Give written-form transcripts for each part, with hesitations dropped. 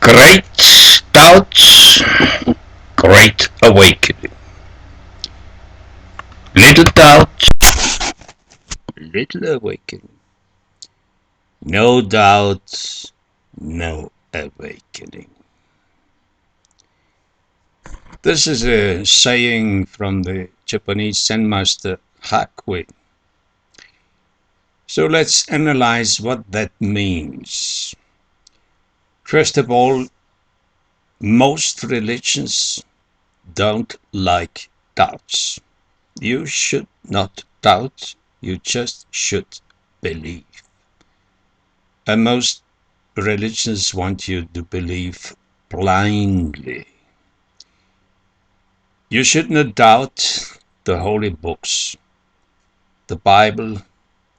Great doubts, great awakening. Little doubts, little awakening. No doubts, no awakening. This is a saying from the Japanese Zen master Hakuin. So let's analyze what that means. First of all, most religions don't like doubts. You should not doubt, you just should believe. And most religions want you to believe blindly. You should not doubt the holy books, the Bible,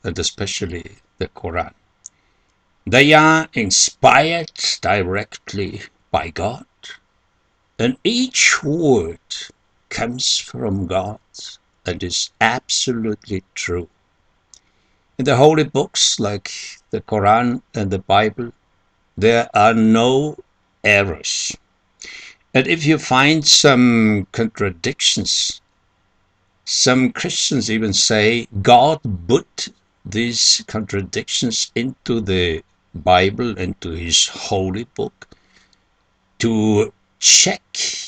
and especially the Quran. They are inspired directly by God, and each word comes from God and is absolutely true. In the holy books like the Quran and the Bible, there are no errors. And if you find some contradictions, some Christians even say God put these contradictions into the Bible, into his holy book, to check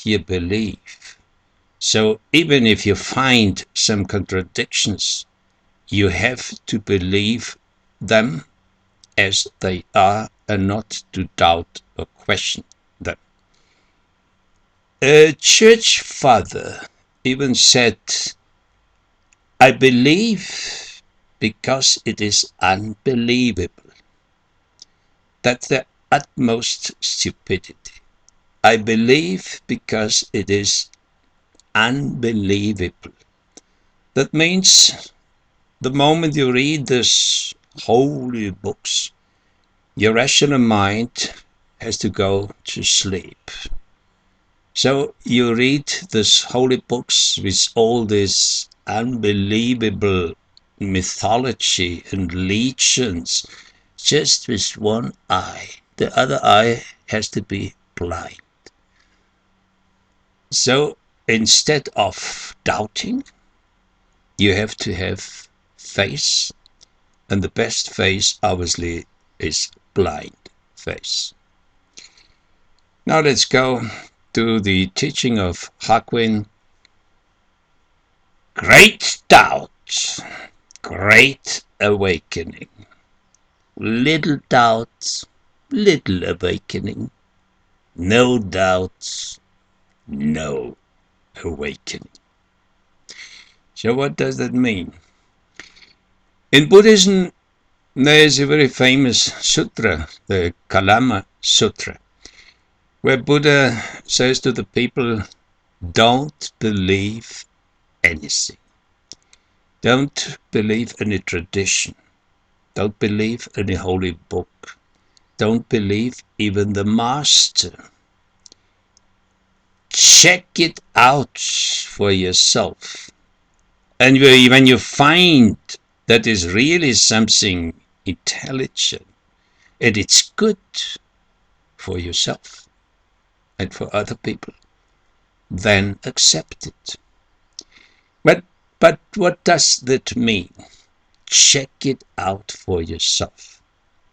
your belief. So even if you find some contradictions, you have to believe them as they are and not to doubt or question them. A church father even said, I believe because it is unbelievable. That's the utmost stupidity. I believe because it is unbelievable. That means the moment you read these holy books, your rational mind has to go to sleep. So you read these holy books with all this unbelievable mythology and legends just with one eye. The other eye has to be blind. So instead of doubting, you have to have faith, and the best faith obviously is blind faith. Now let's go to the teaching of Hakuin. Great doubt, great awakening. Little doubts, little awakening. No doubts, no awakening. So what does that mean? In Buddhism, there is a very famous sutra, the Kalama Sutra, where Buddha says to the people, don't believe anything. Don't believe any tradition. Don't believe any holy book. Don't believe even the master. Check it out for yourself. And when you find that is really something intelligent and it's good for yourself and for other people, then accept it. But what does that mean? Check it out for yourself.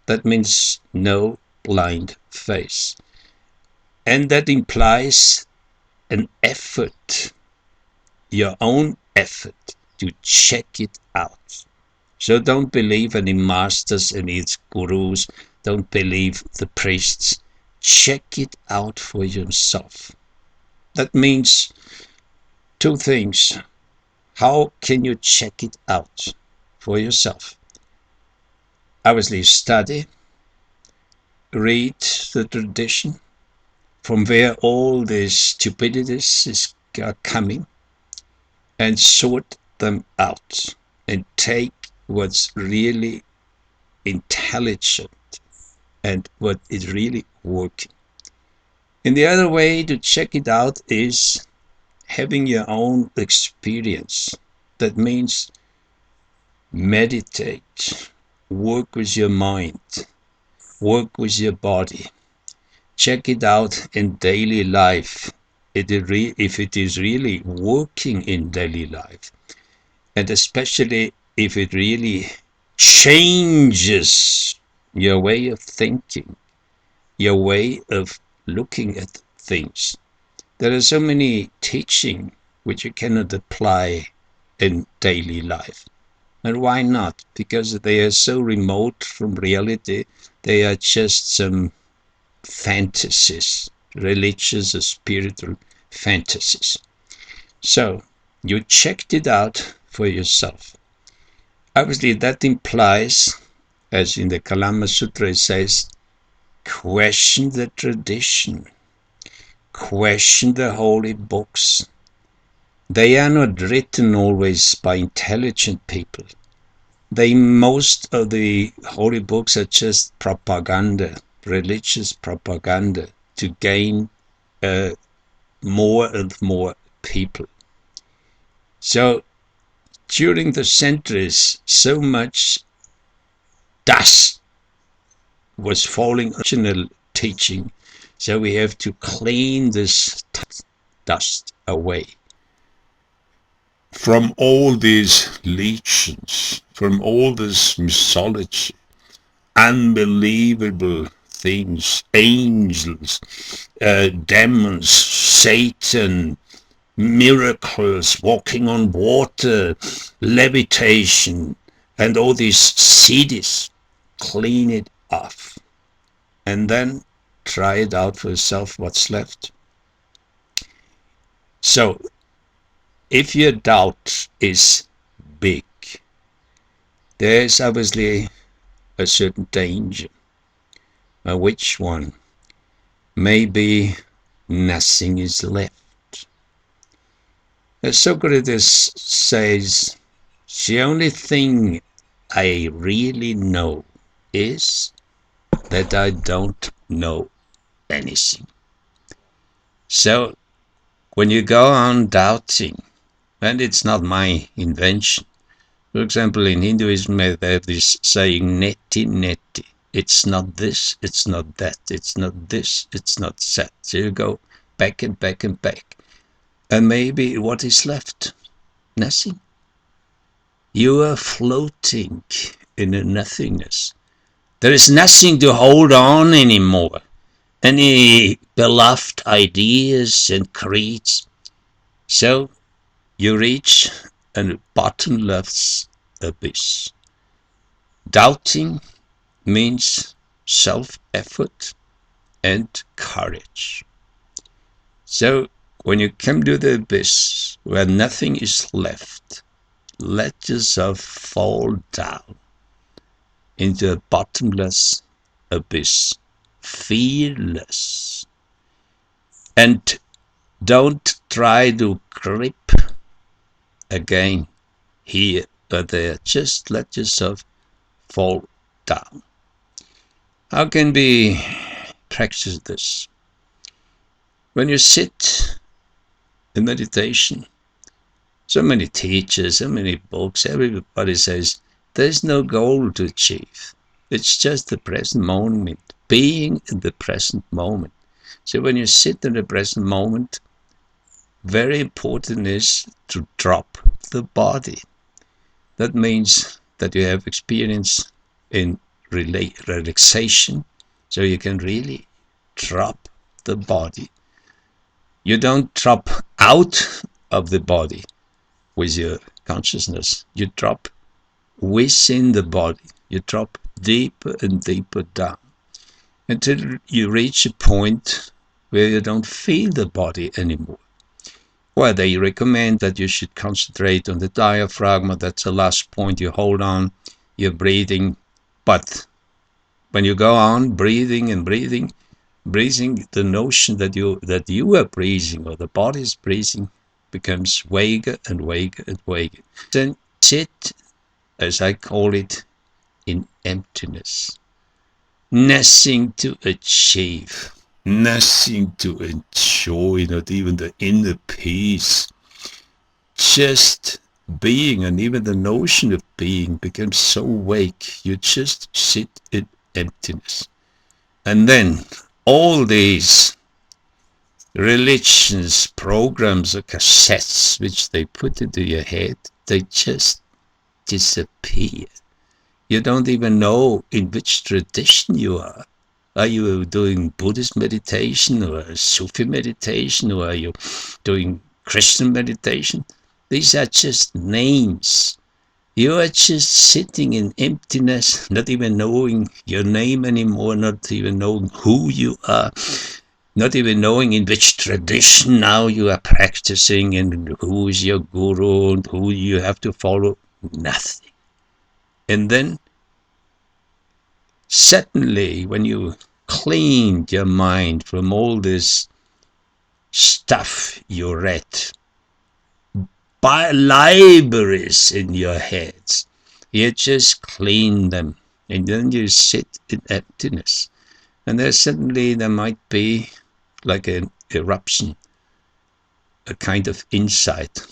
That means no blind faith. And that implies an effort, your own effort to check it out. So don't believe any masters, any gurus, don't believe the priests. Check it out for yourself. That means two things. How can you check it out for yourself? Obviously, study, read the tradition, from where all these stupidities are coming, and sort them out and take what's really intelligent and what is really working. And the other way to check it out is having your own experience. That means meditate, work with your mind, work with your body, check it out in daily life. If it is really working in daily life, and especially if it really changes your way of thinking, your way of looking at things. There are so many teaching which you cannot apply in daily life. And why not? Because they are so remote from reality. They are just some fantasies, religious or spiritual fantasies. So you checked it out for yourself. Obviously, that implies, as in the Kalama Sutra it says, question the tradition, question the holy books. They are not written always by intelligent people. Most of the holy books are just propaganda, religious propaganda to gain more and more people. So during the centuries, so much dust was falling on original teaching, so we have to clean this dust away. From all these legions, from all this mythology, unbelievable things, angels, demons, Satan, miracles, walking on water, levitation, and all these cities. Clean it off. And then try it out for yourself what's left. So, if your doubt is big, there's obviously a certain danger. Which one? Maybe nothing is left. As Socrates says, the only thing I really know is that I don't know anything. So when you go on doubting, and it's not my invention. For example, in Hinduism, they have this saying, neti neti. It's not this, it's not that, it's not this, it's not that. So you go back and back and back. And maybe what is left? Nothing. You are floating in a nothingness. There is nothing to hold on anymore. Any beloved ideas and creeds. So you reach a bottomless abyss. Doubting means self-effort and courage. So when you come to the abyss where nothing is left, let yourself fall down into a bottomless abyss, fearless. And don't try to grip again here or there. Just let yourself fall down. How can we practice this? When you sit in meditation, so many teachers, so many books, everybody says there's no goal to achieve. It's just the present moment, being in the present moment. So when you sit in the present moment, very important is to drop the body. That means that you have experience in relaxation, so you can really drop the body. You don't drop out of the body with your consciousness. You drop within the body. You drop deeper and deeper down until you reach a point where you don't feel the body anymore. Well, they recommend that you should concentrate on the diaphragm. That's the last point. You hold on, you're breathing. But when you go on breathing and breathing, the notion that you are breathing or the body is breathing becomes vaguer and vaguer and vaguer. Then sit, as I call it, in emptiness. Nothing to achieve, nothing to enjoy, not even the inner peace. Just being, and even the notion of being becomes so vague. You just sit in emptiness. And then all these religions, programs, or cassettes which they put into your head, they just disappear. You don't even know in which tradition you are. Are you doing Buddhist meditation or Sufi meditation, or are you doing Christian meditation? These are just names. You are just sitting in emptiness, not even knowing your name anymore, not even knowing who you are, not even knowing in which tradition now you are practicing and who is your guru and who you have to follow. Nothing. And then suddenly, when you cleaned your mind from all this stuff you read, by libraries in your heads, you just clean them, and then you sit in emptiness. And there suddenly there might be like an eruption, a kind of insight.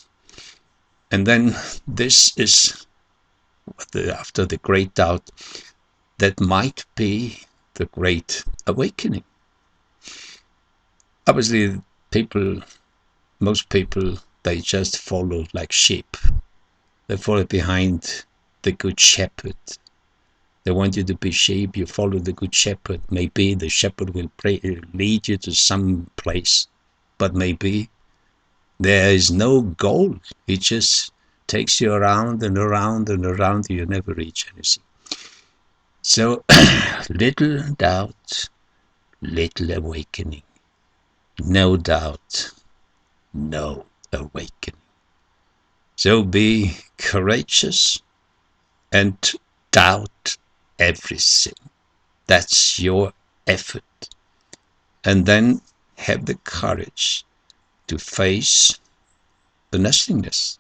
And then this is after the great doubt, that might be the great awakening. Obviously, most people, they just follow like sheep. They follow behind the good shepherd. They want you to be sheep, you follow the good shepherd. Maybe the shepherd will lead you to some place, but maybe there is no goal. He just takes you around and around and around, you never reach anything. So, little doubt, little awakening. No doubt, no awakening. So be courageous and doubt everything. That's your effort. And then have the courage to face the nothingness.